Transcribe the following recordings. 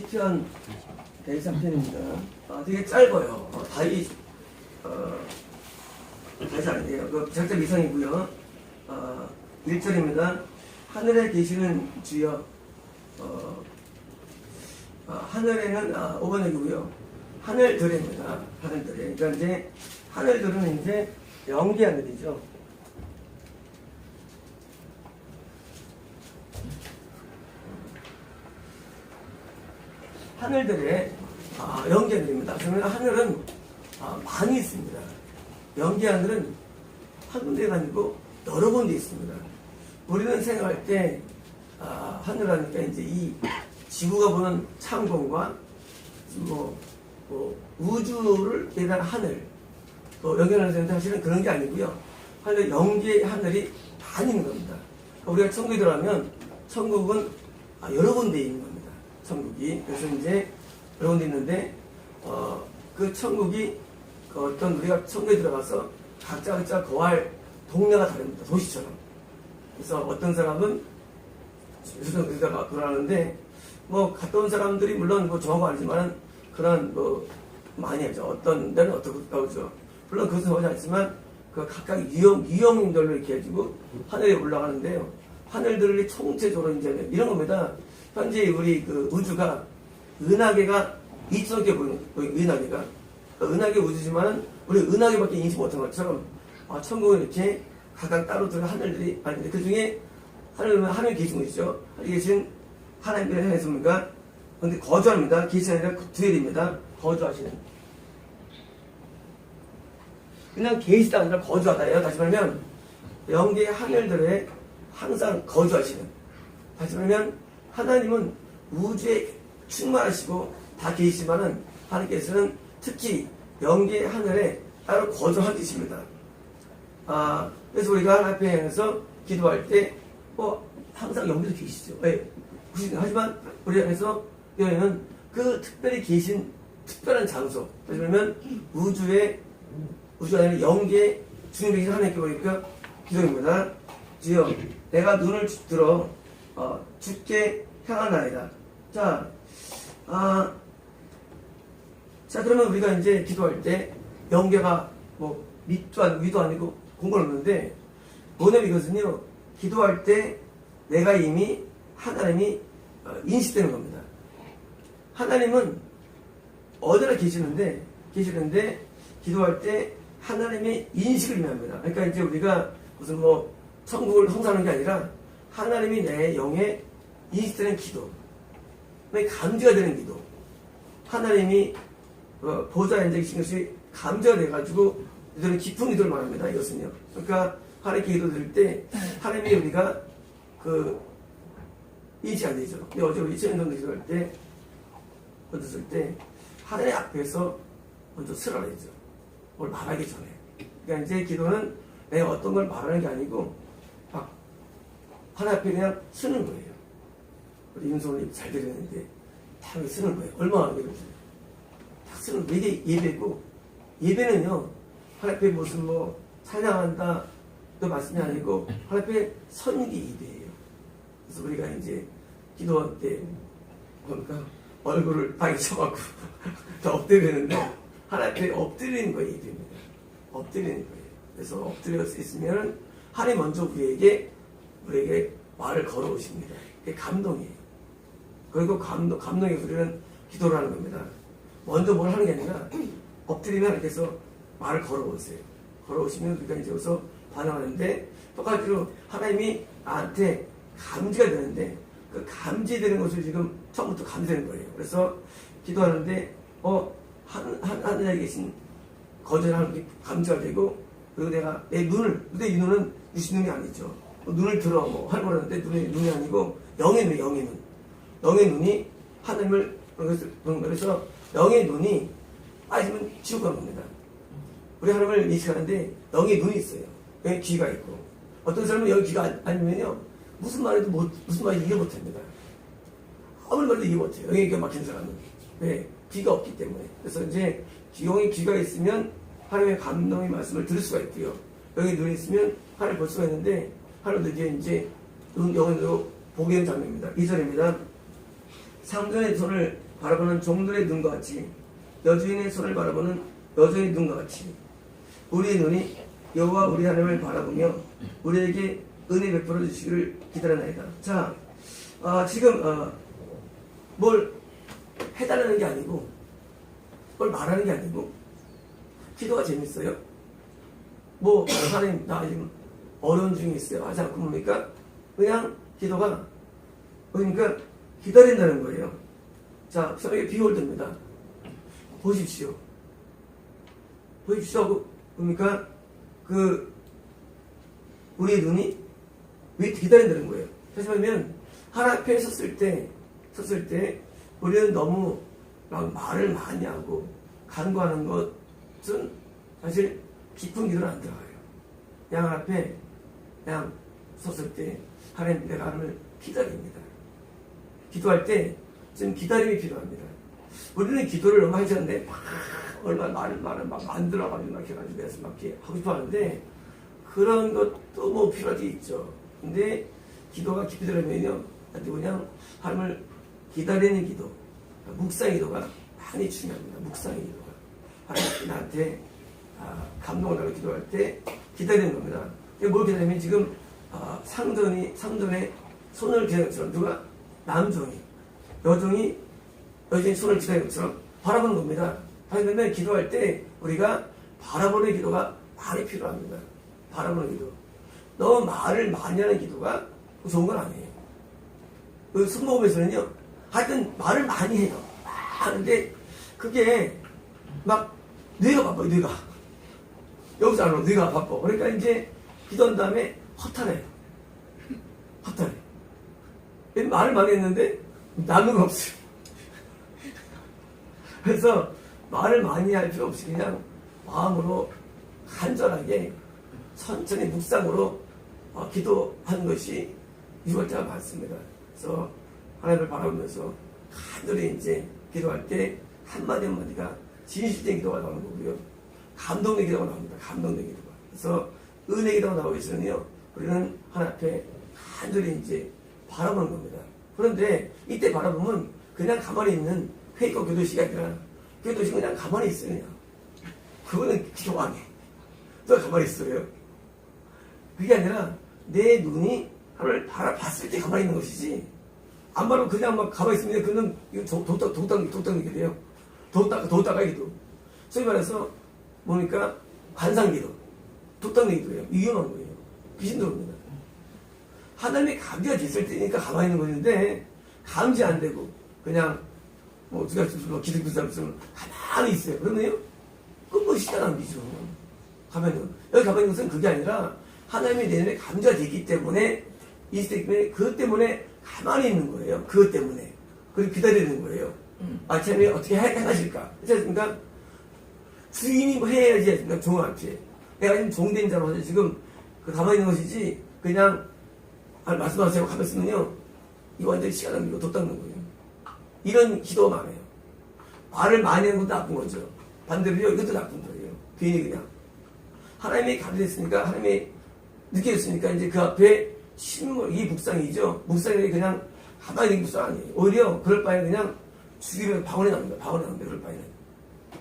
시편 103편입니다. 되게 짧아요. 다시 아니에요. 그 작자 미성이고요. 1절입니다. 하늘에 계시는 주여. 하늘에는 5번역이고요. 하늘들입니다. 하늘들에. 그러니까 이제 하늘들은 이제 영계 하늘이죠. 하늘들의 영계 하늘입니다. 그러면 하늘은 많이 있습니다. 영계 하늘은 한 군데가 아니고 여러 군데 있습니다. 우리는 생각할 때 하늘하니까 이제 이 지구가 보는 창공과 우주를 대한 하늘 연결하는 데는 사실은 그런 게 아니고요. 하늘 영계 하늘이 많이 있는 겁니다. 우리가 천국에 들어가면 천국은 여러 군데 있는 겁니다. 천국이. 그래서 이제 여러 군데 있는데 그 천국이 어떤 우리가 천국에 들어가서 각자 거할 동네가 다릅니다. 도시처럼. 그래서 어떤 사람은 여기다가 돌아가는데 갔다 온 사람들이 물론 정하고 아니지만 그런 많이 하죠. 어떤 데는 어떻게 나오죠. 물론 그것은 하지 않지만 그 각각 유형들로 이렇게 해가지고 하늘에 올라가는데요. 하늘들이 총체적으로 이제 이런 겁니다. 현재 우리 그 우주가 은하계가 2,000개 보이는 은하계가 은하계 우주지만은 우리 은하계밖에 인식 못한 것처럼 천국은 이렇게 각각 따로 들어간 하늘들이 아닌데 그 중에 하늘 계신 분이죠. 계신 하나님께서 했습니까? 근데 거주합니다. 계시가 아니라 두엘입니다. 거주하시는. 그냥 계시다 아니라 거주하다예요. 다시 말하면 영계 하늘들에 항상 거주하시는. 다시 말하면 하나님은 우주에 충만하시고 다 계시지만은 하나님께서는 특히 영계 하늘에 따로 거주하는 계십니다. 그래서 우리가 하나님 앞에서 기도할 때 항상 영계도 계시죠. 네. 하지만 우리 안에서 여기는 그 특별히 계신 특별한 장소. 그러면 우주 안에 영계 주님이 계신 하나님께 보니까 기도입니다. 주여, 내가 눈을 들어 주께 향하나이다. 자, 그러면 우리가 이제 기도할 때 영계가 밑도 아니고 위도 아니고 공간을 없는데 뭐냐면 이것은요, 기도할 때 내가 이미 하나님이 인식되는 겁니다. 하나님은 어디나 계시는데 기도할 때 하나님의 인식을 의미합니다. 그러니까 이제 우리가 무슨 천국을 형상하는 게 아니라 하나님이 내 영에 인식되는 기도, 감지가 되는 기도, 하나님이 보좌에 앉아 계신 것이 감지가 돼가지고 이들은 깊은 기도를 말합니다. 이것은요. 그러니까 하나님께 기도 드릴 때 하나님이 우리가 인식 안 되죠. 근데 어제 우리 2000년 정도 기도할 때 얻었을 때 하나님 앞에서 먼저 쓰라래죠. 뭘 말하기 전에. 그러니까 이제 기도는 내가 어떤 걸 말하는 게 아니고 막 하나님 앞에 그냥 쓰는 거예요. 우리 윤성훈이 잘 들리는데 다 쓰는 거예요. 얼마나 어려운지. 딱 쓰는 거. 이게 예배고 예배는요. 하나님 앞에 무슨 찬양한다 그 말씀이 아니고 하나님 앞에 서는 게 예배예요. 그래서 우리가 이제 기도할 때 보니까 얼굴을 방에 쳐갖고 다 엎드리는데 하나님 앞에 엎드리는 거예요. 예배입니다. 엎드리는 거예요. 그래서 엎드려 있으면 하나님 먼저 우리에게 말을 걸어오십니다. 그게 감동이에요. 그리고 감동의 우리는 기도를 하는 겁니다. 먼저 뭘 하는 게 아니라 엎드리면 하나님께서 말을 걸어오세요. 걸어오시면 우리가 이제 여기서 반응하는데 똑같이로 하나님이 나한테 감지가 되는데 그 감지되는 것을 지금 처음부터 감지되는 거예요. 그래서 기도하는데 하늘에 계신 거절하는 게 감지가 되고 그리고 내가 내 눈은 유시 눈이 아니죠. 눈을 들어 하는 거라는데 눈이 아니고 영의 눈이 하나님을 그래서 영의 눈이 빠지면 지옥 가는 겁니다. 우리 하나님을 인식하는데 영의 눈이 있어요. 여기 귀가 있고 어떤 사람은 여기 귀가 아니면요 무슨 말인지 이해 못합니다. 아무리 말해도 이해 못해요. 여기 귀가 막힌 사람은. 왜? 귀가 없기 때문에. 그래서 이제 영의 귀가 있으면 하나님의 감동의 말씀을 들을 수가 있고요. 여기 눈이 있으면 하나님을 볼 수가 있는데 하나님도 영의 눈으로 보게 되는 장면입니다. 2절입니다. 3절의 손을 바라보는 종들의 눈과 같이 여주인의 손을 바라보는 여주인의 눈과 같이 우리의 눈이 여호와 우리 하나님을 바라보며 우리에게 은혜 베풀어 주시기를 기다려나이다. 자, 지금 뭘 해달라는 게 아니고 뭘 말하는 게 아니고 기도가 재밌어요. 뭐 하나님 나 지금 어려운 중에 있어요 하지 않고 뭡니까? 그냥 기도가 그러니까 기다린다는 거예요. 자, 저에게 비홀드입니다. 보십시오 하고 그러니까 우리의 눈이 왜 기다린다는 거예요. 다시 말하면 하나님 앞에 섰을 때 우리는 너무 막 말을 많이 하고 간구하는 것은 사실 깊은 기도는 안 들어가요. 그냥 하나님 앞에 그냥 섰을 때 하나님 내가 하나님을 기다립니다. 기도할 때 지금 기다림이 필요합니다. 우리는 기도를 너무 하셨는데 막 얼마나 말을 막 만들어가지고 막 해가지고 내서 막 이렇게 하고 싶어 하는데 그런 것도 뭐 필요하게 있죠. 근데 기도가 깊이 들어가면요 그냥 하나님을 기다리는 기도, 묵상의 기도가 많이 중요합니다. 묵상의 기도가 하나님 나한테 감동을 달라고 기도할 때 기다리는 겁니다. 뭘 기다리면 지금 상전에 손을 기다리는 것처럼 누가 남종이 여종이 손을 기다리는 것처럼 바라보는 겁니다. 하나님은 기도할 때 우리가 바라보는 기도가 많이 필요합니다. 바라보는 기도. 너무 말을 많이 하는 기도가 좋은 건 아니에요. 그 순복음에서는요, 하여튼 말을 많이 해요. 막 하는데 그게 막 뇌가 바빠, 뇌가. 여기서 안 오고 뇌가 바빠. 그러니까 이제 기도한 다음에 허탈해요. 말을 많이 했는데 남는 거 없어요. 그래서 말을 많이 할 필요 없이 그냥 마음으로 간절하게 천천히 묵상으로 기도하는 것이 유할 때가 많습니다. 그래서 하나님을 바라보면서 간절히 이제 기도할 때 한마디 한마디가 진실된 기도가 나오는 거고요. 감동의 기도가 나옵니다. 감동의 기도가. 그래서 은혜의 기도가 나오기 전에요. 우리는 하나님 앞에 간절히 이제 바라보는 겁니다. 그런데 이때 바라보면 그냥 가만히 있는 회의고 교도식이 아니라 교도식은 그냥 가만히 있어요. 그냥. 그거는 기도가 아니에요. 또 가만히 있어요. 그게 아니라 내 눈이 하나님을 바라봤을 때 가만히 있는 것이지 안 바라고 그냥 막 가만히 있으면 그는 도닦는 기도예요. 도닦아 기도. 소위 말해서 뭡니까? 관상기도. 도닦는 기도예요. 위험한 거예요. 귀신 들어옵니다. 하나님이 감지가 됐을 때니까 가만히 있는 것인데 감지 안 되고 그냥 뭐 누가 기득 사람 가만히 있어요. 그러면요 끝없이 따라남기죠. 여기 가만히 있는 것은 그게 아니라 하나님이 내 눈에 감지가 됐기 때문에 있기 때문에 그것 때문에 가만히 있는 거예요. 그것 때문에 그리고 기다리는 거예요. 아침에 어떻게 행하실까? 그렇습니까? 주인이 뭐 해야지 않습니까? 종한테 내가 지금 종된 자로서 지금 가만히 있는 것이지 그냥 말씀하세요 가만히 있으면요 이거 완전히 시간 낭비고 도 닦는 거예요. 이런 기도가 많아요. 말을 많이 하는 것도 나쁜 거죠. 반대로요 이것도 나쁜 거예요. 괜히 그냥 하나님이 감지했으니까 하나님이 느껴졌으니까 이제 그 앞에 이 묵상이죠. 묵상이 그냥 가만히 있는 묵상 아니에요. 오히려 그럴 바에는 그냥 죽이면 방언이 나옵니다. 그럴 바에는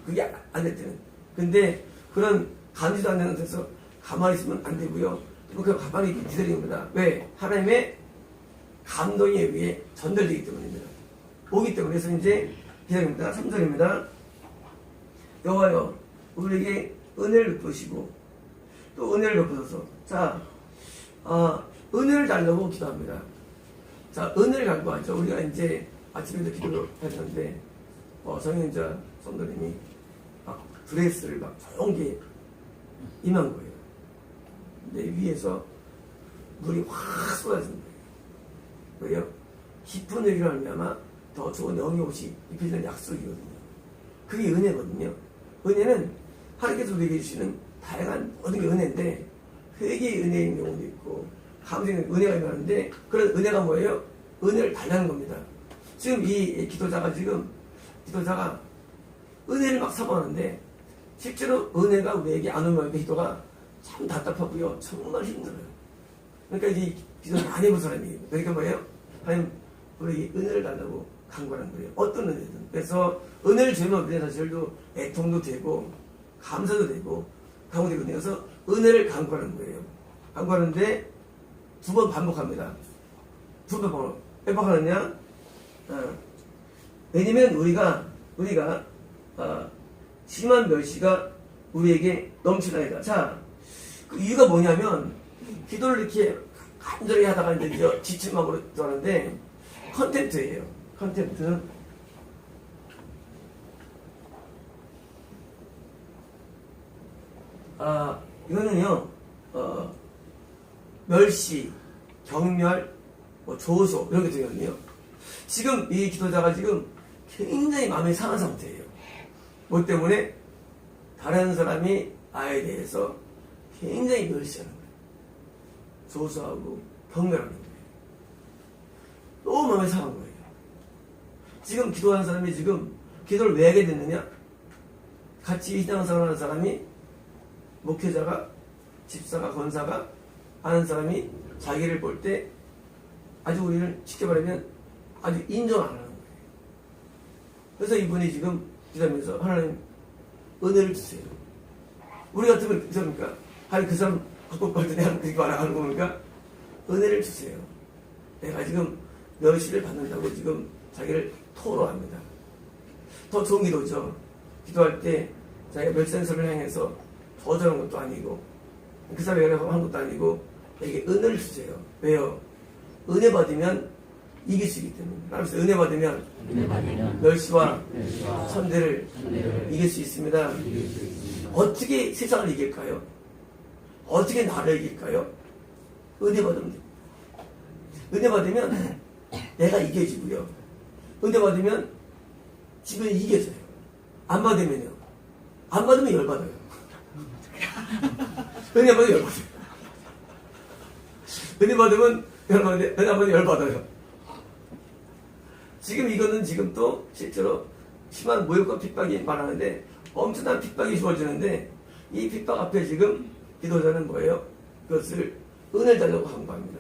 그게 안 될 때는. 근데 그런 감지도 안 되는 데서 가만히 있으면 안 되고요. 그냥 가만히 기다리는 겁니다. 왜? 하나님의 감동에 의해 전달되기 때문입니다. 오기 때문에. 그래서 이제 기다립니다. 3절입니다. 여호와여 우리에게 은혜를 베푸시고 또 은혜를 베푸소서. 자, 은혜를 달라고 기도합니다. 자, 은혜를 간구하죠. 우리가 이제 아침에도 기도를 했는데 성인자 성도님이 막 드레스를 막 조용히 임한 거예요. 근데 위에서 물이 확 쏟아진 거예요. 왜요? 깊은 의기로 하면 더 좋은 영의 옷이 입혀지는 약속이거든요. 그게 은혜거든요. 은혜는 하나님께서 우리에게 주시는 다양한 모든 게 은혜인데 회개의 은혜인 경우도 있고 감정의 은혜가 있는데 그런 은혜가 뭐예요? 은혜를 달라는 겁니다. 지금 이 기도자가 은혜를 막 사모하는데 실제로 은혜가 우리에게 안 오면 기도가 참 답답하고요. 정말 힘들어요. 그러니까 이 기도를 많이 해본 사람이에요. 그러니까 뭐예요? 하나님 우리에게 은혜를 달라고 간구하는 거예요. 어떤 은혜든. 그래서 은혜를 주면 우리는 사실도 애통도 되고 감사도 되고 간구도 되거든요. 그래서 은혜를 간구하는 거예요. 간구하는데 두 번 반복합니다. 두 번 반복하느냐? 왜냐면 우리가 심한 멸시가 우리에게 넘치나이다. 자, 그 이유가 뭐냐면 기도를 이렇게 간절히 하다가 이제 지침막으로 들어가는데 컨템트예요. 컨템트. 이거는요, 멸시, 경멸, 조소 이런 게 되거든요. 지금 이 기도자가 지금 굉장히 마음이 상한 상태예요. 뭐 때문에? 다른 사람이 나에 대해서 굉장히 멸시하는 거예요. 조소하고 경멸하는 거예요. 너무 마음이 상한 거예요. 지금 기도하는 사람이 지금 기도를 왜 하게 됐느냐? 같이 신앙생활 하는 사람이 목회자가, 집사가, 권사가 아는 사람이 자기를 볼 때 아주 우리를 쉽게 말하면 아주 인정 안 하는 거예요. 그래서 이분이 지금 기도하면서 하나님 은혜를 주세요. 우리 같으면 그럽니까? 아니 그 사람 갖고 볼 때 내가 그렇게 말하는 겁니까? 은혜를 주세요. 내가 지금 멸시를 받는다고 지금 자기를 토로합니다. 더 좋은 기도죠. 기도할 때 자기가 멸시하는 사람을 향해서 더 저런 것도 아니고 그 사람이 연락하고 하는 것도 아니고 내게 은혜를 주세요. 왜요? 은혜 받으면 이길 수 있기 때문에. 그래서 은혜 받으면 멸시와 천대를 이길 수 있습니다. 어떻게 세상을 이길까요? 어떻게 나를 이길까요? 은혜 받으면 됩니다. 은혜 받으면 내가 이겨지고요. 은혜 받으면 주변이 이겨져요. 안 받으면요. 안 받으면 열받아요. 은혜 받으면 열받아요. 은혜 받으면 열받아요. 지금 이거는 지금 또 실제로 심한 모욕과 핍박이 말하는데 엄청난 핍박이 주어지는데 이 핍박 앞에 지금 기도자는 뭐예요? 그것을 은혜를 달라고 항구합니다.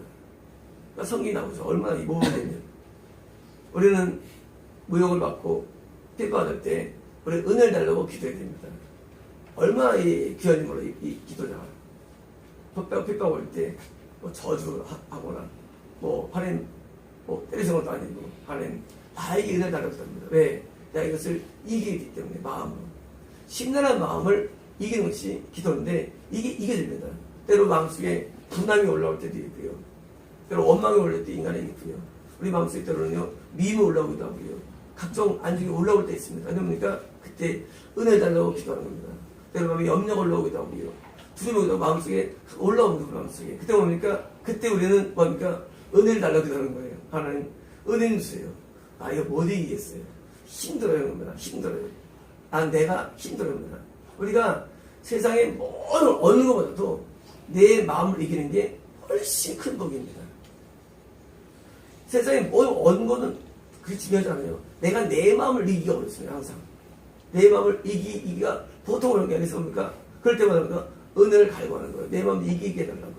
그러니까 성경이 나오죠. 얼마나 이 모범이 되면 우리는 모욕을 받고 핍박받을 때 우리 은혜를 달라고 기도해야 됩니다. 얼마나 이 귀한 힘으로 이 기도자가 핍박 올 때 뭐 저주하거나 뭐 하나님 뭐 때리는 것도 아니고 하나님 나에게 은혜를 달라고 합니다. 왜? 내가 이것을 이기기 때문에 마음으로 심란한 마음을 이기는 것이 기도인데 이게 이겨집니다. 때로 마음속에 분함이 올라올 때도 있고요. 때로 원망이 올라올 때 인간이 있고요. 우리 마음속에 때로는요 미움이 올라오기도 하고요. 각종 안정이 올라올 때 있습니다. 그러니까 그때 은혜 달라고 기도하는 겁니다. 때로 마음에 염려가 올라오기도 하고요. 두려움이 마음속에 올라오는 거예요. 마음속에. 그때 뭡니까? 그때 우리는 뭡니까? 은혜를 달라고 기도하는 거예요. 하나님 은혜 주세요. 이거 못 이기겠어요. 힘들어요. 겁니다. 힘들어요. 내가 힘들어입니다. 우리가 세상의 모든 어느 것보다도 내 마음을 이기는 게 훨씬 큰 복입니다. 세상의 모든 어느 것은 그게 중요하잖아요. 내가 내 마음을 이기기가 어렵습니다. 항상. 내 마음을 이기기가 보통 어려운 게 아니지 뭡니까? 그럴 때마다 은혜를 갈구하는 거예요. 내 마음을 이기게 해달라고.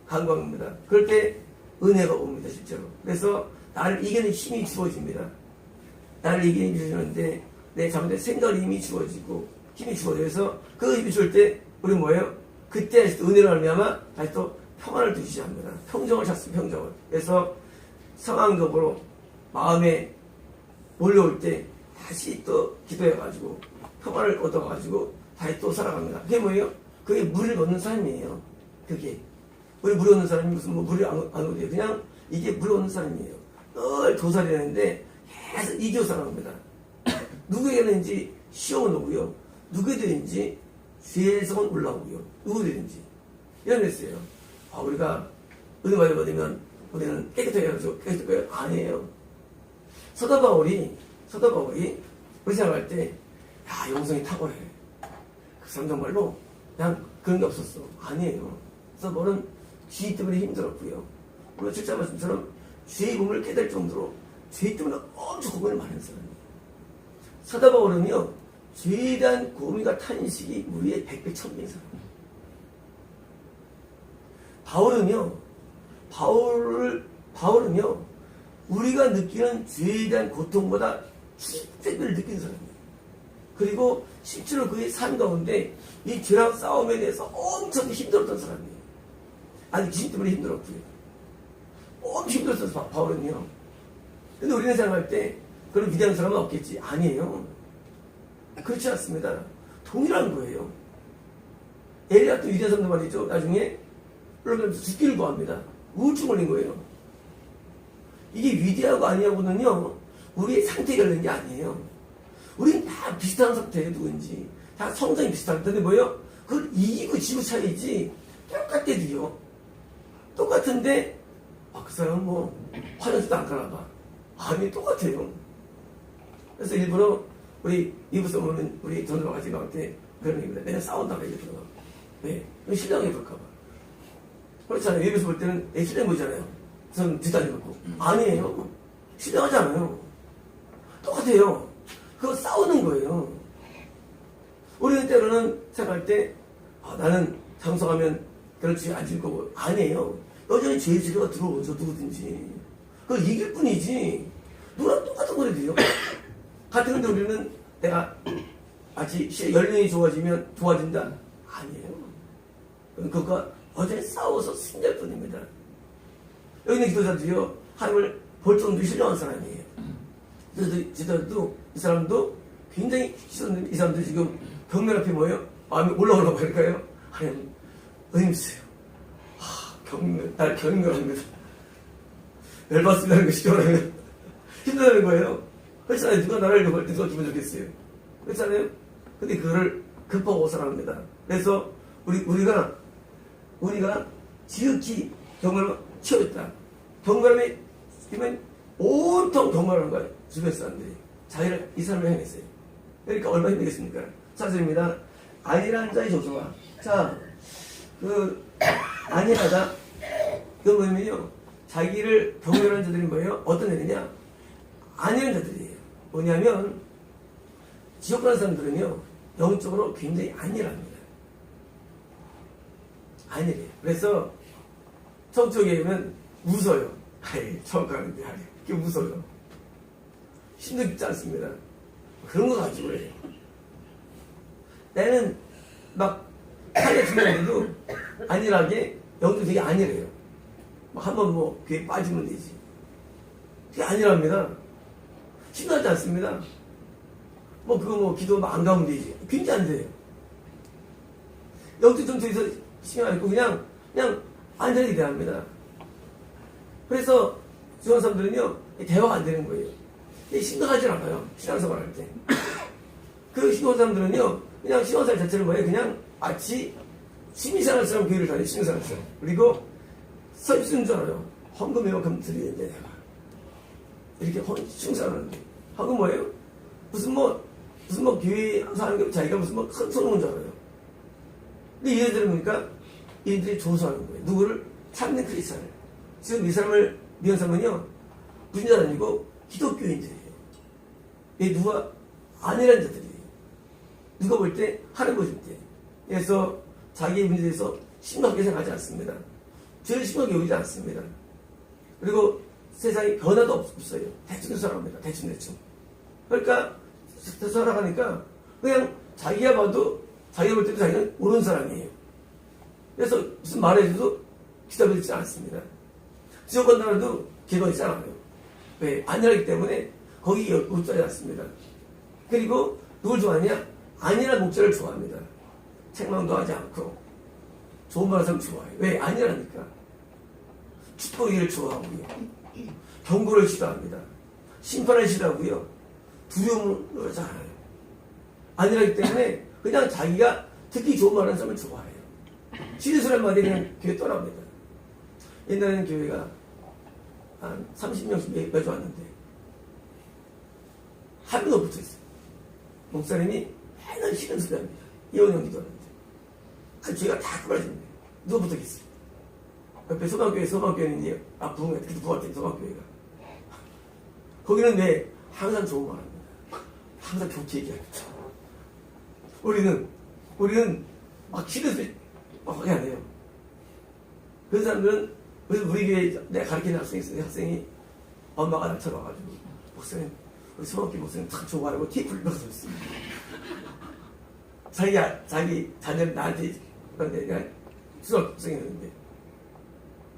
간구하는 겁니다. 그럴 때 은혜가 옵니다. 실제로. 그래서 나를 이기는 힘이 주어집니다. 나를 이기는 힘이 주어지는데 내 잘못된 생각의 힘이 주어지고 힘이 주어져서 그 힘이 줄 때 우리 뭐예요? 그때 다시 또 은혜를 알면 다시 또 평안을 두시지 합니다. 평정을 찾습니다. 평정을. 그래서 상황적으로 마음에 몰려올 때 다시 또 기도해가지고 평안을 얻어가지고 다시 또 살아갑니다. 그게 뭐예요? 그게 물을 얻는 삶이에요. 그게. 우리 물을 얻는 사람이 무슨 뭐 물을 안 얻어요. 그냥 이게 물을 얻는 삶이에요. 늘 도살이라는데 계속 이겨 살아갑니다. 누구에게는지 시험은 오고요. 누구에게든지 죄성은 올라오고요. 누구든지. 이런 데 있어요. 우리가 은혜 받으면 우리는 깨끗하게 해가지고 깨끗할 거예요? 아니에요. 사도 바울이 우리 생각할 때 영성이 탁월해. 그 사람 정말로 그냥 그런 게 없었어. 아니에요. 사도 바울은 죄 때문에 힘들었고요. 우리가 출자 말씀처럼 죄의 몸을 깨달을 정도로 죄 때문에 엄청 고민을 많이 했어요. 사도 바울은요 죄에 대한 고민과 탄식이 우리의 100배 1000배인 사람이에요. 바울은요 우리가 느끼는 죄에 대한 고통보다 10배를 느끼는 사람이에요. 그리고 실제로 그의 삶 가운데 이 죄랑 싸움에 대해서 엄청 힘들었던 사람이에요. 아니, 귀신 때문에 힘들었고요. 엄청 힘들었어요, 바울은요. 근데 우리는 생각할 때 그런 위대한 사람은 없겠지. 아니에요. 그렇지 않습니다. 동일한 거예요. 엘리야 같은 위대한 사람도 말이죠. 나중에 흘러가면서 죽기를 구합니다. 우울증 걸린 거예요. 이게 위대하고 아니하고는요, 우리의 상태가 있는 게 아니에요. 우린 다 비슷한 상태예요, 누군지. 다 성장이 비슷한 텐데 뭐예요? 그걸 이기고 지고 차이지, 똑같대도요. 똑같은데, 그 사람은 뭐, 화장실도 안 가나 봐. 아니, 똑같아요. 그래서 일부러, 우리, 이부서 보면, 우리 전우가 같이 나올 때, 그런 얘기입니다. 맨날 싸운다고 얘기해요. 왜? 신랑해볼까봐. 그렇잖아요. 외부에서 볼 때는 내 신랑 보이잖아요. 저는 뒷다리갖고. 아니에요. 신랑하지 않아요. 똑같아요. 그거 싸우는 거예요. 우리는 때로는 생각할 때, 나는 장성하면 그렇지 안 질 거고. 아니에요. 여전히 죄의 지배가 들어오죠, 누구든지. 그걸 이길 뿐이지. 누구랑 똑같은 거래도요. 같은 건데 우리는 내가 마치 연령이 좋아진다? 아니에요. 그것과 여전히 싸워서 승리할 뿐입니다. 여기 있는 기도자들이요, 하나님을 볼 정도로 신령한 사람이에요. 지도자도 이 사람도 굉장히 이 사람들 지금 벽면 앞에 뭐예요? 마음이 올라오려고 할까요? 하나님, 은임주세요. 날 경멸합니다. 열받습니다는 것이 결혼하면 힘들다는 거예요. 그렇잖아요. 누가 나를 볼 때 누가 기분 좋겠어요. 그렇잖아요. 근데 그거를 극복하고 살아갑니다. 그래서 우리가 지극히 경건을 채웠다. 경건함에 이면 온통 경건한 거예요. 주변 사람들이 자기를 이 사람을 향했어요. 그러니까 얼마나 힘들겠습니까? 사절입니다. 안일한 자의 조소가. 자, 안일하다. 그 뭐냐면요, 자기를 경멸하는 자들이 뭐예요? 어떤 애느냐? 안일한 자들이에요. 뭐냐면 지옥 가는 사람들은요, 영적으로 굉장히 안일합니다. 안일해요. 그래서 성적에 오면 웃어요. 처음 가는데 그게 웃어요. 힘도 깊지 않습니다. 그런 거 가지고 해요. 나는 막 살려 죽는데도 안일하게 영도 되게 안일해요. 한번 귀에 빠지면 되지. 되게 안일합니다. 심하지 않습니다. 기도 안 가면 되지. 굉장히 안 돼요. 영적 전투에서 신경 안 있고 그냥 안전하게 대합니다. 그래서 중요한 사람들은요, 대화가 안 되는 거예요. 심각하지 않아요. 신앙생활 할 때. 그 신앙 사람들은요, 그냥 신앙생활 자체를 뭐예요? 그냥 마치 취미생활처럼 교회를 다니는 취미생활처럼. 그리고 서 있는 줄 알아요. 헌금 이만큼 드리는데 내가. 이렇게 충성하는데. 헌금 뭐예요? 무슨 교회에 사는 게 자기가 큰 소름인 줄 알아요. 근데 얘네들은 보니까 얘네들이 조소하는 거예요. 누구를? 참는 크리스찬을. 지금 이 사람을 미운 사람은요, 문제가 아니고 기독교인들이에요. 얘 누가 아니라는 자들이에요. 누가 볼 때, 하는 보실 때. 그래서 자기의 문제에 대해서 심각하게 생각하지 않습니다. 죄를 심하게 여기지 않습니다. 그리고 세상에 변화도 없어요. 대충 살아갑니다. 대충. 그러니까 살아가니까 그냥 자기가 봐도 자기가 볼 때도 자기는 옳은 사람이에요. 그래서 무슨 말해줘도 기다려지지 않습니다. 지옥 간다라도 기도가 있지 않아요. 왜? 안일하기 때문에 거기 의존하지 않습니다. 그리고 누굴 좋아하냐? 안일한 목자를 좋아합니다. 책망도 하지 않고 좋은 말 하는 사람 좋아해요. 왜? 안일하니까. 축복을 좋아하고요. 경고를 싫어합니다. 심판을 싫어하고요. 두려움을 하지 않아요. 안일하기 때문에 그냥 자기가 듣기 좋은 말 하는 사람을 좋아해요. 지리소리 한마디 그냥 교회 떠납니다. 옛날에는 교회가 한 30명씩 매주 왔는데 한 명도 붙어있어요. 목사님이 맨날 싫은 소리 합니다. 이혼형 기도하는데. 죄가 다 그만집니다. 누가 붙어있어요? 옆에 소방교회는 부흥회, 특히 부흥회 소방교회가. 거기는 왜? 항상 좋은 말 합니다. 항상 좋게 얘기합니다. 우리는 막 싫은 소리 막 하게 안 해요. 그런 사람들은, 그래서 우리 교회에 내가 가르치는 학생이 있어요. 학생이 엄마가 나타나가지고 목사님 우리 소박기 목사님 참 좋아하고 키 굴려서 있습니다. 자기 자녀를 나한테 그런데 내가 수학 고생했는데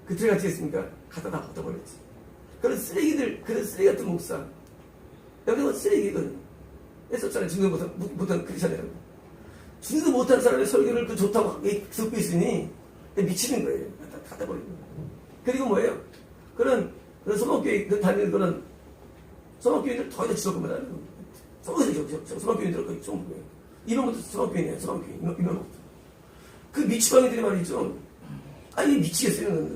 그때 같이 했으니까 갖다 다 벗어버렸지. 그런 쓰레기들, 그런 쓰레기 같은 목사. 여기는 쓰레기거든. 했었잖아요. 증거 못한 크리스천이라고. 증거 못한 사람의 설교를 그 좋다고 듣고 있으니 미치는 거예요. 갖다 버리는 거예요. 그리고 뭐예요? 그런 소망교회 다니는 그런 소망교회들 더 이상 지속 겁니다. 소망교회들 거의 좀 거예요. 이런 것도 소망교회네요. 소망교회. 이런 것도. 그 미치광이들이 말이죠. 아니, 미치겠어요.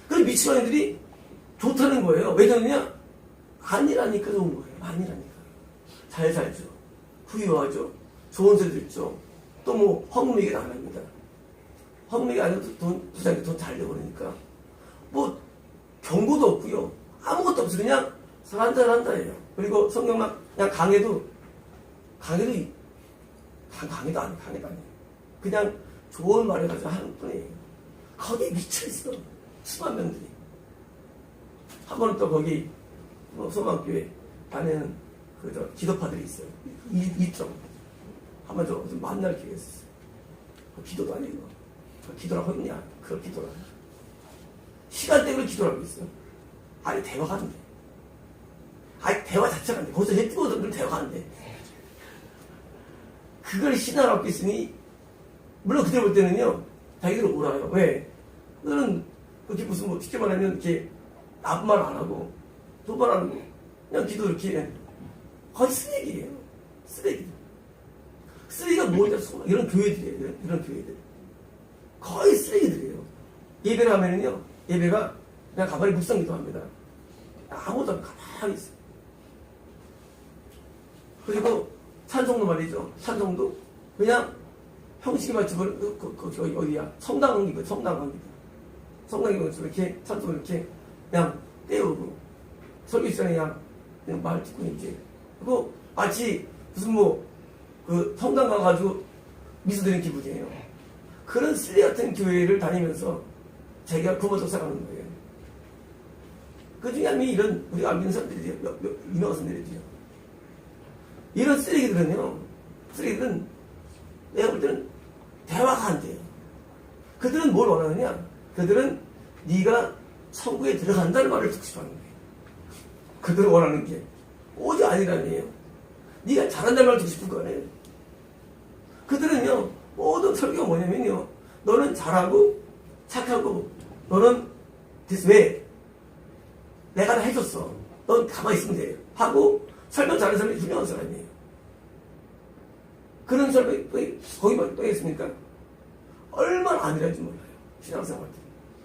그 미치광이들이 좋다는 거예요. 왜 좋느냐? 아니라니까 좋은 거예요. 아니라니까. 잘 살죠. 부유하죠. 좋은 소리 듣죠. 또 뭐, 허무맹이 안 합니다. 허무맹이 안 해도 부장이 돈 잘 내버리니까. 뭐, 경고도 없고요. 아무것도 없어요. 그냥 한다예요. 그리고 성경만 그냥 강해도 아니에요. 그냥 좋은 말을 가지고 하는 뿐이에요. 거기에 미쳐있어. 수만 명들이. 한 번은 또 거기 소망교회 다니는 기도파들이 있어요. 이점 한번 좀 만날 기회가 있었어요. 기도도 아니고 기도라고 했냐? 그걸 기도라고 시간대로 기도라고 있어요. 아니 대화가 안 돼. 아니 대화 자체가 안 돼. 거기서 해 뜨거워서 늘 대화가 안 돼. 그걸 신화라고 했으니 물론 그때 볼 때는요 자기들은 울어요. 왜? 너는 그렇게 무슨 뭐 쉽게 말하면 이렇게 나쁜 말 안 하고 돈 말 안 하고 그냥 기도 이렇게 거의 쓰레기예요. 쓰레기가 뭐냐? 이런 교회들이에요. 이런 교회들 거의 쓰레기들이에요. 예배를 하면은요 예배가 그냥 가만히 묵상기도 합니다. 아무도 안 가만히 있어요. 그리고 찬송도 말이죠. 찬송도 그냥 형식이 맞추면 어디야? 성당입니다. 성당이면 이렇게 찬송을 이렇게 그냥 떼우고 설교 시간에 그냥 말 듣고 이제 그리고 마치 무슨 그 성당 가가지고 미소 드리는 기분이에요. 그런 쓰레기 같은 교회를 다니면서 자기가 구원받고 살아가는 거예요. 그 중에 한 명이 이런 우리가 알고 있는 사람들이요. 유명한 사람들이죠. 이런 쓰레기들은 내가 볼 때는 대화가 안 돼요. 그들은 뭘 원하느냐? 그들은 네가 천국에 들어간다는 말을 듣고 싶어 하는 거예요. 그들은 원하는 게 오직 아니라니에요. 네가 잘한다는 말을 듣고 싶은 거예요. 그들은요 모든 설교가 뭐냐면요 너는 잘하고 착하고 너는 왜? 내가 다 해줬어. 넌 가만히 있으면 돼. 하고 설명 잘하는 사람이 훌륭한 사람이에요. 그런 사람이 거기만 또 있습니까? 얼마나 아니란지 몰라요. 신앙생활 때.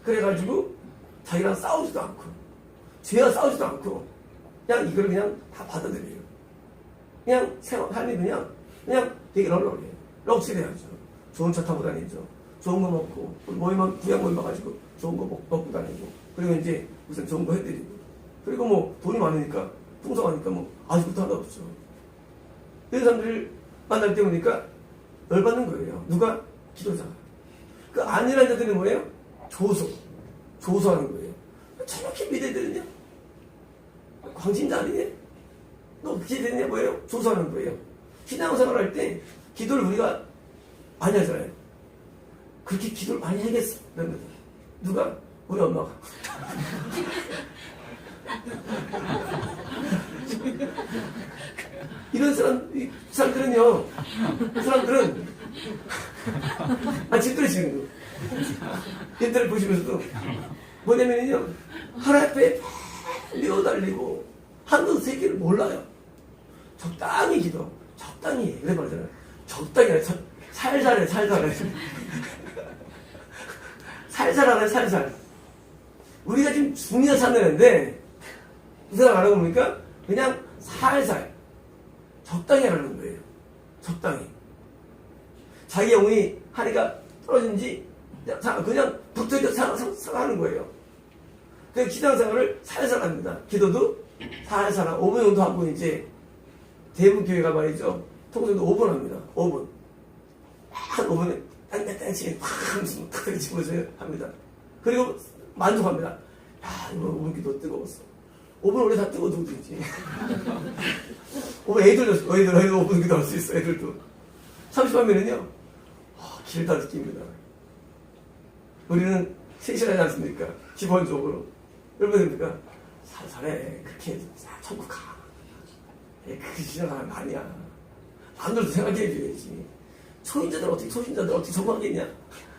그래가지고 자기랑 싸우지도 않고 죄와 싸우지도 않고 그냥 이걸 그냥 다 받아들여요. 그냥 삶이 그냥 되게 럴럴해요. 럭치해야죠. 좋은 차 타고 다니죠. 좋은 거 먹고 모이면 부양 모임 와가지고 좋은 거 먹고 다니고 그리고 이제 무슨 좋은 거 해드리고 그리고 뭐 돈이 많으니까 풍성하니까 뭐 아직부터 하나 없죠. 이런 사람들을 만날 때 보니까 열받는 거예요. 누가? 기도자가. 그 아니라는 자들은 뭐예요? 조소하는 거예요. 저렇게 믿어야 광신자 아니네? 너 그렇게 되느냐? 뭐예요? 조소하는 거예요. 신앙생활 할 때 기도를 우리가 많이 하잖아요. 그렇게 기도를 많이 하겠어. 그러면 누가? 우리 엄마가. 이런 사람들은요, 집들이 지는 거. 인터넷 보시면서도 뭐냐면요, 하나님 앞에 미워달리고 한두 세 개를 몰라요. 적당히 기도, 적당히 그래 말하잖아요. 적당히 아니라 살살해. 살살. 우리가 지금 중리가 찾는데 이 사람 알아고 보니까 그냥 살살 적당히 하라는 거예요. 적당히. 자기 영혼이 하니까 떨어진지 그냥 붙어있어 살아가는 거예요. 그래서 신앙생활을 살살 합니다. 기도도 살살 하고 5분 정도 하고 이제 대부분 교회가 말이죠. 통성도 5분 합니다. 5분. 한 5분에 딴딴딴치 탁 집어서 합니다. 그리고 만족합니다. 야, 이거 5분 기도 뜨거웠어. 오븐 오래 다 뜨고 누구든지. 오븐 애들 5분 넣을 수 있어, 애들도. 30만면은요, 길다 느낍니다. 우리는 3시간 하지 않습니까? 기본적으로. 여러분입니까? 살살해. 그렇게, 천국 가. 그렇게 지나가는 거 아니야. 남들도 생각해줘야지. 소신자들 어떻게 성공하겠냐?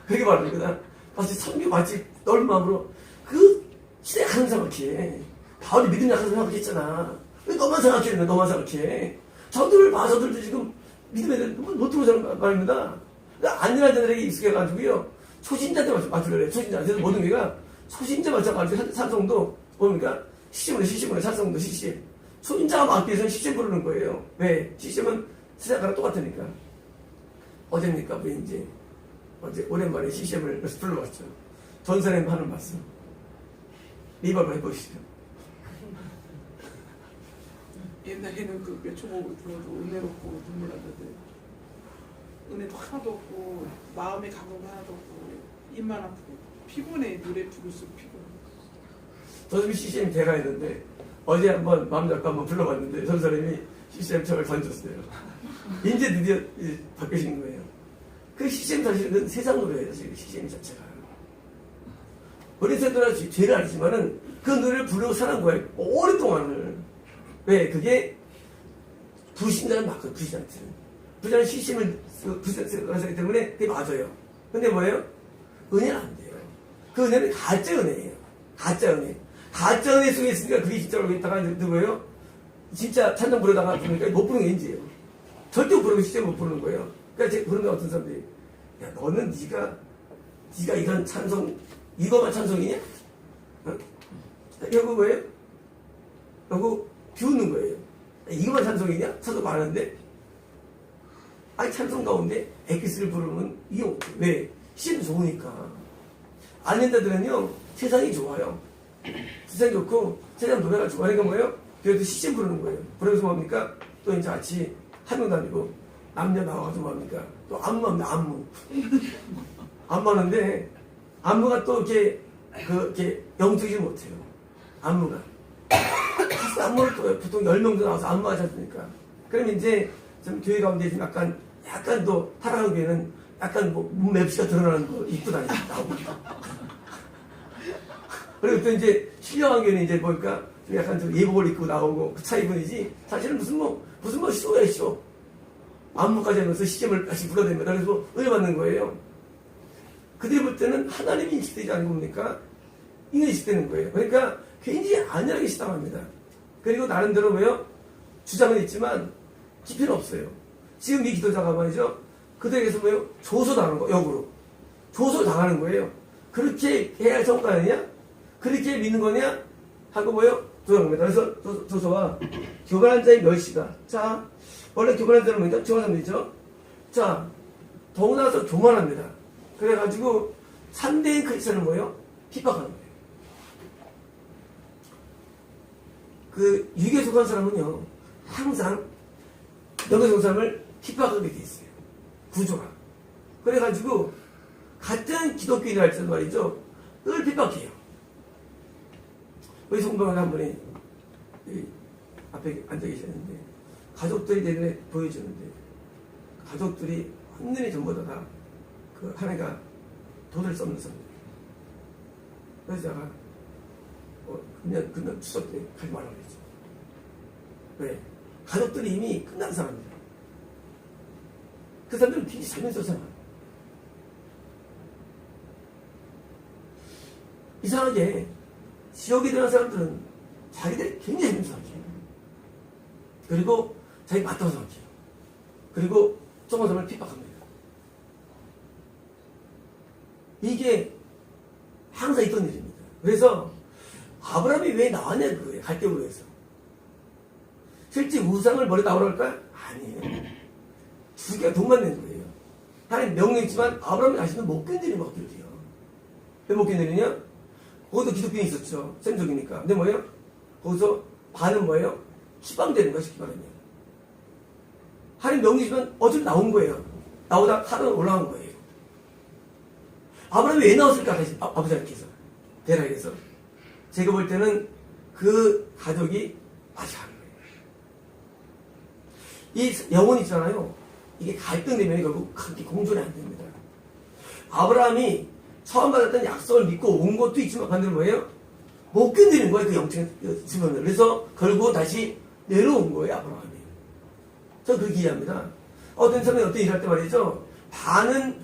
그렇게 말하거든. 마치 선교 마치 넓은 마음으로 그 시대에 가는 생각해. 바울이 믿음 약한 생각했잖아. 왜 너만 생각해? 너만 생각해. 저들을 봐. 저들도 지금 믿음에 못 들어오자는 말입니다. 안일한 자들에게 익숙해가지고요. 초신자한테 맞추려래. 초신자한테 모든 게가 초신자 맞춰가지고 찬송도 뭡니까? 시심으로 찬송도 시심. 초신자가 맞기 위해서는 시심 부르는 거예요. 왜? 시심은 세상과랑 똑같으니까. 어제입니까? 어제 오랜만에 시심을 불러봤죠. 전사님 하는 말씀. 리바이벌 해보시죠. 옛날에는 그 몇 초곡을 불러도 은혜롭고 눈물 나는데 은혜도 하나도 없고 마음의 감동도 하나도 없고 입만 아프고 피곤해. 노래 부를수록 피곤해. 저도 CCM 대가 있는데 어제 한번 마음 잡고 한번 불러봤는데 전사님이 CCM 저를 던졌어요. 이제 드디어 바뀌신 거예요. 그 CCM 사실은 세상 노래예요. CCM 자체가. 우리 세도나 죄는 아니지만은 그 노래를 부르고 사는 거예요. 오랫동안을. 왜? 그게 불신자는 맞거든요. 불신자한테는. 불신자는 CCM을 하기 때문에 그게 맞아요. 근데 뭐예요? 은혜는 안 돼요. 그 은혜는 가짜 은혜예요. 가짜 은혜. 가짜 은혜 속에 있으니까 그게 진짜로 있다가 이제 뭐예요? 진짜 찬양 부르다가 부르니까 못 부르는 게 인지예요. 절대 못 부르면 진짜 못 부르는 거예요. 그러니까 제가 부르는 어떤 사람들이 야 너는 네가 이런 찬송 이거만 찬송이냐? 어? 결국 뭐예요? 결국 비웃는 거예요. 이거만 찬송이냐? 찬송 많은데 아니 찬송 가운데 엑기스를 부르면 이용. 왜? 시는 좋으니까. 아는 자들은요 세상이 좋아요. 세상이 좋고 세상 노래가 좋아하니까 뭐예요? 그래도 시신 부르는 거예요. 부르면서 뭡니까? 또 이제 같이 한명 다니고 남녀 나와가지고 뭡니까? 또 안무합니다. 안무. 안무하는데 안무가 또 이렇게 영적이지 못해요. 안무가. 안무를 또 보통 10명도 나와서 안무하지 않습니까? 그럼 이제 좀 교회 가운데 좀 약간 또 타락한 교회는 약간 몸 맵시가 드러나는 거 입고 나오고. 그리고 또 이제 신령한 교회는 이제 보니까 약간 좀 예복을 입고 나오고 그 차이분이지 사실은 무슨 쇼야 쇼. 안무까지 하면서 시점을 다시 불러댑니다. 그래서 은혜 받는 거예요. 그들이 볼 때는 하나님이 인식되지 않은 겁니까? 인간이 인식되는 거예요. 그러니까 굉장히 안일하게 시당합니다. 그리고 나름대로 뭐예요? 주장은 있지만 깊이는 없어요. 지금 이 기도자가 말이죠. 그들에게서 뭐예요? 조소당하는 거, 역으로. 조소당하는 거예요. 그렇게 해야 성과느냐? 그렇게 믿는 거냐? 하고 뭐예요? 조소합니다. 그래서 조소와 교만한 자의 멸시가. 자, 원래 교만한 자는 뭐냐? 교만한 자이죠. 자, 더구나서 교만합니다. 그래가지고 상대인 크리스천은 뭐예요? 핍박하는 거예요. 그 육에 속한 사람은요 항상 영에 속한 사람을 핍박하게 돼 있어요. 구조가. 그래가지고 같은 기독교인을 할 때도 말이죠 늘 핍박해요. 우리 성도가 한 분이 앞에 앉아 계셨는데 가족들이 내년에 보여주는데 가족들이 완전히 전부 다 그 하나가 돈을 썼는 사람들. 그래서 제가 그냥 추석 때 가지 말라고 그랬죠. 왜? 가족들이 이미 끝난 사람이에요. 그 사람들은 굉장히 살면서 이상하게 지옥에 들어간 사람들은 자기들이 굉장히 살면서 생각해요. 그리고 자기 맞다고 생각해요. 그리고 조금 사람을 핍박합니다. 이게 항상 있던 일입니다. 그래서 아브라함이 왜 나왔냐 그거예요. 갈대우로 해서. 실제 우상을 머리에 나오랄까? 아니에요. 두 개가 동반된 거예요. 하나님 명령했지만 아브라함이 자신은 못 견디는 것들이에요. 왜 못 견디느냐? 거기도 기독교인이 있었죠. 셈족이니까. 근데 뭐예요? 거기서 반은 뭐예요? 희방되는 거야, 쉽게 말하면. 하나님 명령이지만 어차피 나온 거예요. 나오다 하루는 올라간 거예요. 아브라함이 왜 나왔을까? 아버지께서. 대락에서. 제가 볼 때는 그 가족이 맞이하는 거예요. 이 영혼 있잖아요. 이게 갈등되면 결국 함께 공존이 안 됩니다. 아브라함이 처음 받았던 약속을 믿고 온 것도 있지만 반대로 뭐예요? 못 견디는 거예요. 그 영적인 주변을. 그래서 결국 다시 내려온 거예요. 아브라함이. 저는 그렇게 이해합니다. 어떤 사람이 어떤 일할 때 말이죠. 반은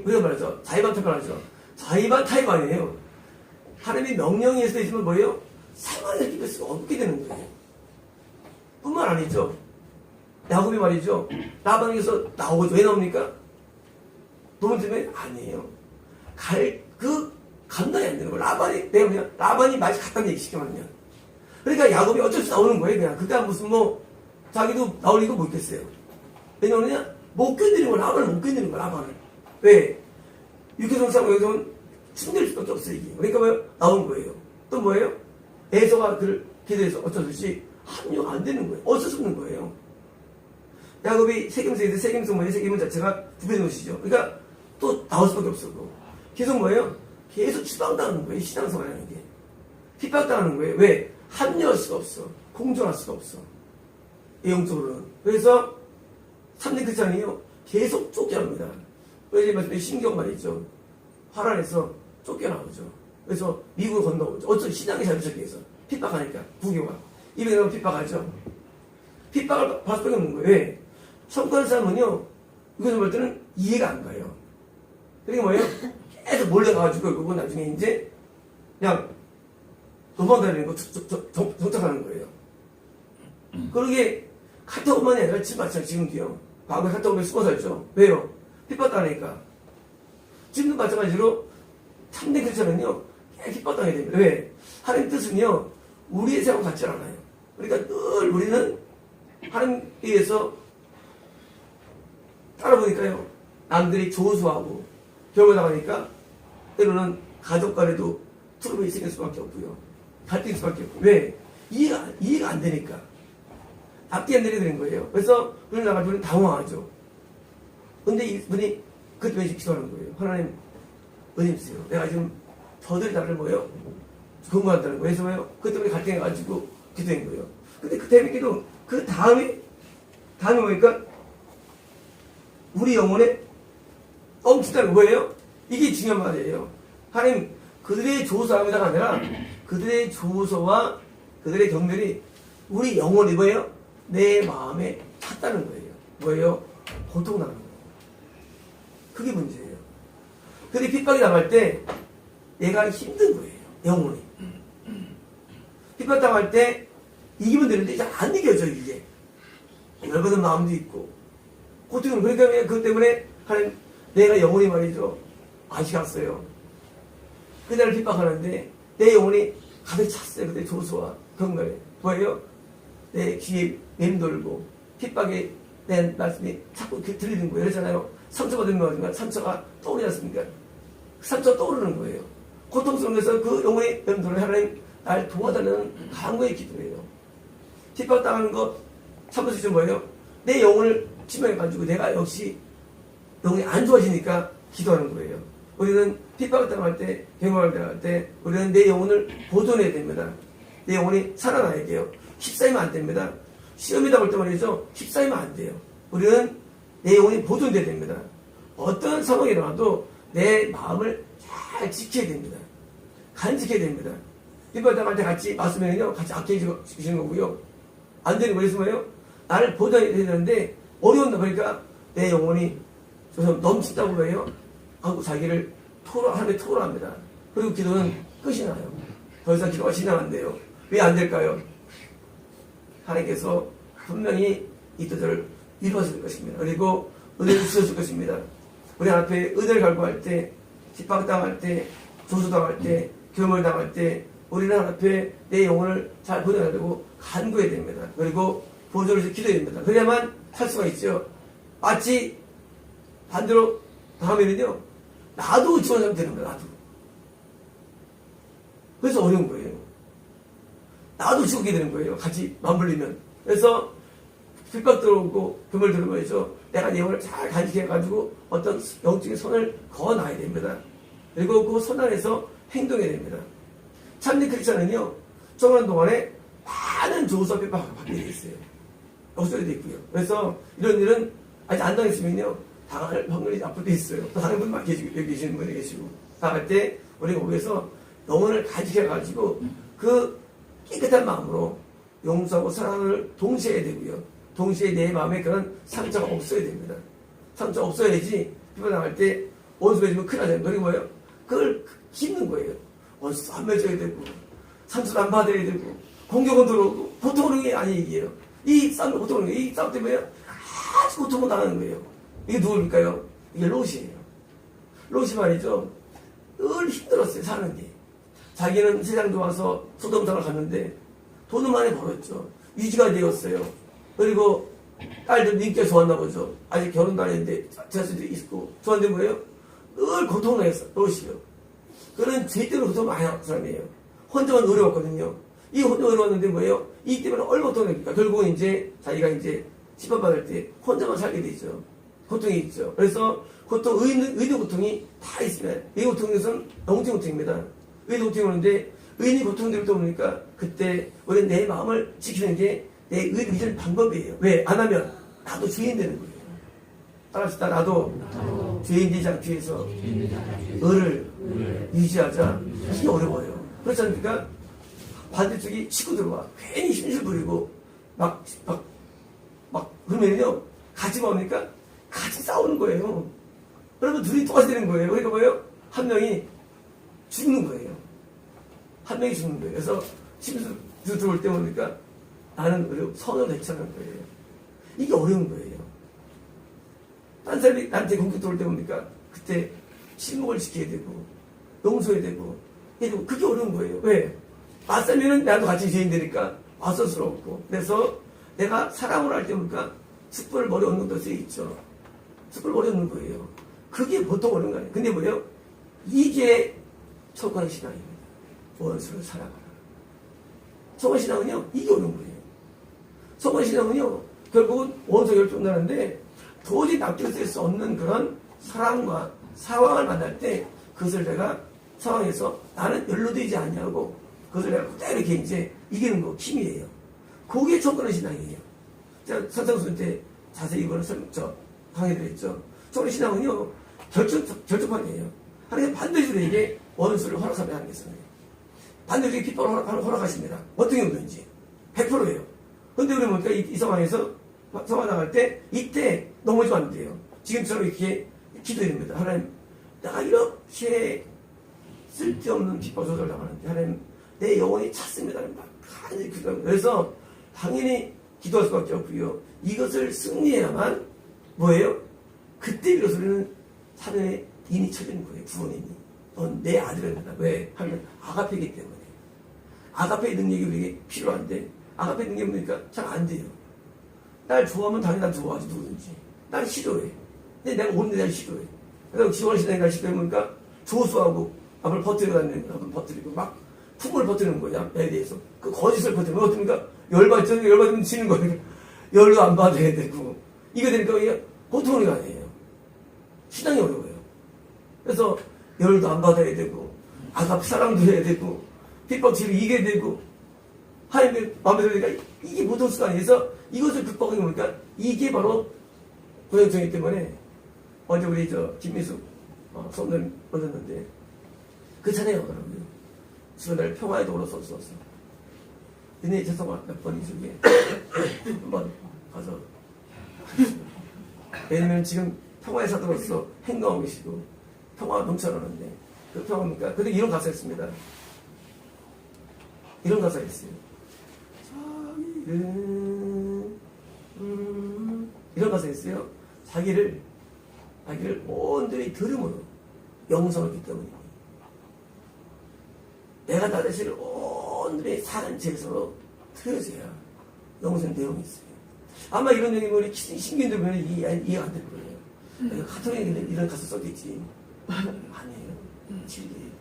우리가 말하죠. 자의반타입 하죠. 자의반타입 하나님의 명령이 있으면 뭐예요? 생활을 지킬 수가 없게 되는 거예요. 뿐만 아니죠. 야곱이 말이죠. 라반에게서 나오죠. 왜 나옵니까? 돈 때문에? 아니에요. 감당이 안 되는 거예요. 라반이 맛이 갔다는 얘기 시켜만요. 그러니까 야곱이 어쩔 수 나오는 거예요. 그냥. 그니까 무슨 자기도 나올 리가 못 있겠어요. 왜냐면 못 견디는 거야. 라반을 못 견디는 거야. 라반을. 왜? 육해성상에서는 충돌일 수밖에 없어요. 이게. 그러니까 뭐예요? 나온 거예요. 또 뭐예요? 에서가 그를 기대해서 어쩔 수 없이 합류가 안 되는 거예요. 어쩔 수 없는 거예요. 야곱이 세겜성인데 세겜은 자체가 두 배의 것이죠. 그러니까 또 나올 수밖에 없었고. 계속 뭐예요? 계속 추방당하는 거예요. 신앙생활이라는 게. 핍박당하는 거예요. 왜? 합류할 수가 없어. 공존할 수가 없어. 영적으로는. 그래서 3년 크리스찬이요. 계속 쫓겨납니다. 그래서 말씀드린 신경 말이죠. 화란에서 쫓겨나오죠. 그래서 미국을 건너오죠. 어쩌면 신앙이 잘못되기 위해서. 핍박하니까. 부교가. 입에 넣으면 핍박하죠. 핍박을 받을 수밖에 없는 거예요. 왜? 성과한 사람은요. 이것을 볼 때는 이해가 안 가요. 그러니까 뭐예요? 계속 몰려가가지고 그거 나중에 이제 그냥 도망다니는 거 정착하는 거예요. 그러게 카타고만이 아니라 지금 마찬가지 지금도요. 과거에 카타고만에 숨어 살죠. 왜요? 핍박당하니까. 지금도 마찬가지로 참된 크리스찬은요. 핍박당해야 됩니다. 왜? 하나님 뜻은요. 우리의 생각 같지 않아요. 그러니까 늘 우리는 하나님에 의해서 따라보니까요. 남들이 조수하고 경험하다보니까 때로는 가족 간에도 트러블이 생길 수밖에 없고요. 갈등일 수밖에 없고. 왜? 이해가 안 되니까. 앞뒤 안 되게 되는 거예요. 그래서 그런 나갈 때는 당황하죠. 근데 이분이 그때 왠지 기도하는 거예요. 하나님, 은혜 주세요. 내가 지금 저들이 나를 뭐예요? 근무한다는 거예요. 그래서 뭐예요? 그것 때문에 갈등해가지고 기도한 거예요. 근데 그 재밌게도 그 다음에 보니까 우리 영혼에 넘친다는 거예요. 이게 중요한 말이에요. 하나님, 그들의 조소함이다가 아니라 그들의 조소와 그들의 경멸이 우리 영혼이 뭐예요? 내 마음에 찼다는 거예요. 뭐예요? 고통나는 거예요. 그게 문제예요. 그들이 핍박이 당할 때 내가 힘든 거예요. 영혼이. 핍박당할 때 이기면 되는데 잘 안 이겨져 이게. 열받은 마음도 있고 고통은 그러니까 그것 때문에 하나님 내가 영혼이 말이죠. 맛이 갔어요. 그날을 핍박하는데 내 영혼이 가득 찼어요. 그때 조소와 경멸에. 뭐예요? 내 귀에 맴돌고 핍박에 대한 말씀이 자꾸 들리는 거예요. 그러잖아요. 상처받은 거니까 상처가 떠오르지 않습니까? 상처가 떠오르는 거예요. 고통스러워서 그 영혼의 맴돌을 하나님 날 도와달라는 간구의 기도예요. 핍박당하는 거 첫 번째 뭐예요? 내 영혼을 치명해가지고 내가 역시 영혼이 안 좋아지니까 기도하는 거예요. 우리는 핍박을 당할 때, 경험을 당할 때 우리는 내 영혼을 보존해야 됩니다. 내 영혼이 살아나야 돼요. 휩싸이면 안 됩니다. 시험이 나올 때 말이죠. 휩싸이면 안 돼요. 우리는 내 영혼이 보존돼야 됩니다. 어떤 상황이 일어나도 내 마음을 잘 지켜야 됩니다. 간직해야 됩니다. 핍박을 당할 때 같이 맞으면요. 같이 아껴주시는 거고요. 안 되는 거예요. 뭐예요? 나를 보존해야 되는데 어려운다 보니까 내 영혼이 넘친다고 그래요. 하고 자기를 하나님에 토로합니다. 그리고 기도는 끝이 나요. 더 이상 기도가 진행 안 돼요. 왜 안 될까요? 하나님께서 분명히 이 뜻을 이루어줄 것입니다. 그리고 은혜를 주셔줄 것입니다. 우리 앞에 은혜를 갈구할 때, 핍박당할 때, 조소당할 때, 교멸당할 때 우리는 앞에 내 영혼을 잘 보존해야 되고 간구해야 됩니다. 그리고 보존을 해서 기도해야 됩니다. 그래야만 할 수가 있죠. 마치 반대로 다음에는요. 나도 지원하면 되는 거야. 나도. 그래서 어려운 거예요. 나도 지우게 되는 거예요. 같이 맞물리면. 그래서 핍박 들어오고 교멸 들어오면서 내가 내 영혼을 잘 간직해가지고 어떤 영적인 선을 그어놔야 됩니다. 그리고 그 선 안에서 행동해야 됩니다. 참된 크리스찬은요. 수정하는 동안에 많은 조수업이 받게 돼 있어요. 없어져 있고요. 그래서 이런 일은 아직 안 당했으면요, 당할 확률이 앞으로 돼 있어요. 또 다른 분 막 계시고, 여기 계시는 분이 계시고. 당할 때, 우리가 거기에서 영혼을 간직해가지고, 그 깨끗한 마음으로 용서하고 사랑을 동시에 해야 되고요. 동시에 내 마음에 그런 상처가 없어야 됩니다. 상처 없어야지, 비판당할 때, 원수 맺으면 큰일 나잖아요. 그리고 뭐예요? 그걸 힘든 거예요. 원수 안 맺어야 되고, 상처도 안 받아야 되고, 공격은 들어오고, 보통 그런 게 아니 얘기예요. 이 싸움, 보통 그런 게, 이 싸움 때문에 아주 고통을 당하는 거예요. 이게 누구일까요? 이게 롯이에요. 롯이 말이죠. 늘 힘들었어요, 사는 게. 자기는 세상 좋아서 소돔상을 갔는데, 돈은 많이 벌었죠. 유지가 되었어요. 그리고 딸들 인기가 좋았나 보죠. 아직 결혼도 안 했는데, 자수도 있고, 좋았는데 뭐예요? 늘 고통을 했어, 롯이요. 그는 죄 때문에 고통을 많이 한 사람이에요. 혼자만 어려웠거든요. 이 혼자 어려웠는데 뭐예요? 이 때문에 얼마나 고통을 결국은 이제 자기가 이제 심판받을 때 혼자만 살게 되죠. 고통이 있죠. 그래서 고통, 의도 고통이 다 있습니다. 이 고통에서는 영적 고통입니다. 의도 고통이 오는데 의인이 고통들을 또 오니까 그때 우리는 내 마음을 지키는 게 내 의를 유지하는 방법이에요. 왜? 안 하면 나도 죄인 되는 거예요. 따라합시다. 나도 죄인 되지 않기 위해서 의를 유지하자. 이게 어려워요. 그렇지 않습니까? 반대쪽이 치고 들어와. 괜히 힘을 부리고 막 그러면요 같이 먹으니까 같이 싸우는 거예요. 그러면 둘이 똑같이 되는 거예요. 그러니까 뭐예요? 한 명이 죽는 거예요. 한 명이 죽는 거예요. 그래서 심수 들어올 때 보니까 나는 선을 대처하는 거예요. 이게 어려운 거예요. 딴 사람이 나한테 공격 들어올 때 보니까 그때 침묵을 지켜야 되고 용서해야 되고 그게 어려운 거예요. 왜? 맞서면은 나도 같이 죄인 되니까 맞서스럽고. 그래서 내가 사랑을 할 때 보니까 숯불을 머리 얹는 것도 쓰여있죠. 숯불 머리 얹는 거예요. 그게 보통 어려운 거 아니에요. 근데 뭐예요? 이게 초권 신앙입니다. 원수를 사랑하라. 초권 신앙은요, 이게 어려운 거예요. 초권 신앙은요, 결국은 원수 열중나는데 도저히 납득할 수 없는 그런 사랑과 상황을 만날 때 그것을 내가 상황에서 나는 연루되지 않냐고 그것을 내가 그대로 이렇게 이제 이기는 거 힘이에요. 그게 초권 신앙이에요. 제가 선상수 때 자세히 이거를 강의드렸죠. 초권 신앙은요, 결정판이에요. 하나님 반드시 우리에게 원수를 허락하며 하는 게 있어요. 반드시 핍박을 허락하십니다. 어떤 경우든지. 100%예요. 근데 우리 보니까 이 상황에서 상황 나갈 때, 이때 넘어지면 안 돼요. 지금처럼 이렇게 기도드립니다. 하나님, 내가 이렇게 쓸데없는 핍박 조절 당하는데, 하나님, 내 영혼이 찼습니다. 하나님, 그래서 당연히 기도할 수밖에 없고요. 이것을 승리해야만 뭐예요? 그때 비로소 우리는 사면에 인이 쳐지는 거예요. 구원인이. 넌 내 아들이다. 왜? 하면 아가페이기 때문에. 아가페의 능력이 우리에게 필요한데 아가페의 능력이 보니까 잘 안 돼요. 날 좋아하면 당연히 난 좋아하지 누구든지. 난 싫어해. 근데 내가 오는데 날 싫어해. 그래서 지원을 시대가 싫어해보니까 조수하고 앞을 버티려 다니는 앞을 버티고 막 품을 버티는 거야. 애에 대해서. 그 거짓을 버티면 어떻습니까? 열받으면 지는 거예요. 열도 안 받아야 되고. 이거 되니까 이게 보통이 아니에요. 신앙이 어려워요. 그래서 열도 안 받아야 되고 아갑 사랑도 해야 되고 핍박치를 이겨야 되고 하나님의 마음에 들으니까 이게 보통 수가 아니어서 이것을 극복하게 보니까 이게 바로 고정성이기 때문에 어제 우리 김미숙 손을 얻었는데 그 찬양이 오더라고요. 주변을 평화의 도로 쏘소서. 근데 죄송한 몇 번이 중에 한번 가서 왜냐면 지금 평화의 사도로서 행동하고 계시고 평화가 넘쳐나는데 그 평화입니까? 근데 이런 가사가 있습니다. 이런 가사가 있어요. 이런 가사가 있어요. 자기를 온전히 들음으로 영성했기 때문입니다. 내가 나 자신을 온전히 사는 제서로 틀어져야 영성 내용이 있어요. 아마 이런 내용이 우리 신기인들 보면 이해가 안 될 거예요. 카톨릭에 이런 가사 써있지. 아니에요. 진리예요.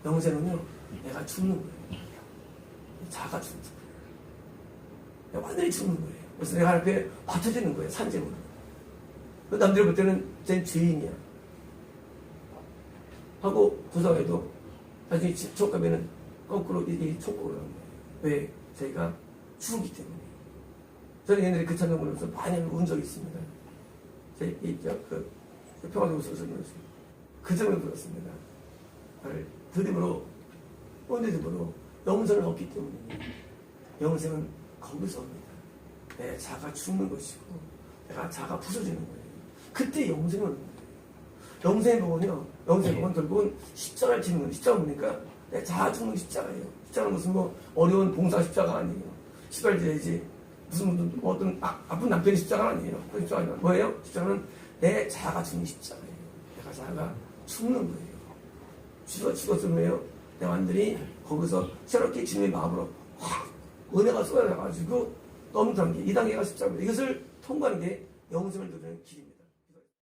영생은요, 내가 죽는 거예요. 자가 죽는 거예요. 완전히 죽는 거예요. 그래서 내가 앞에 받쳐지는 거예요. 산재물로. 남들이 볼 때는 쟤는 죄인이야. 하고 도상에도 나중에 촉감에는 거꾸로 이 촉구를 하는 거예요. 왜? 저희가 죽었기 때문에. 저는 옛날에 그 찬양 부르면서 많이 운 적이 있습니다. 평화도구 소설이면서 그 점을 들었습니다. 나를 드림으로 언제드림으로 영생을 얻기 때문에 영생은 거기서 옵니다. 내 자가 죽는 것이고 내가 자가 부서지는 거예요. 그때 영생은 오는 거예요. 영생의 복은요, 영생의 복은 결국은 십자가를 지는 거예요. 십자가 뭡니까? 내 자아 죽는 십자가예요. 십자가는 무슨 뭐 어려운 봉사 십자가 아니에요. 십자가를 지어야지 무슨 어떤 아픈 남편의 십자가 아니에요. 그 십자가는 뭐예요? 십자가는 내 자아가 죽는 십자가예요. 내가 자아가 죽는 거예요. 죽었으면 뭐예요? 내 완전히 거기서 새롭게 주님의 마음으로 확 은혜가 쏟아져가지고 넘는 단계, 이 단계가 십자가입니다. 이것을 통과하는 게 영생을 누리는 길입니다.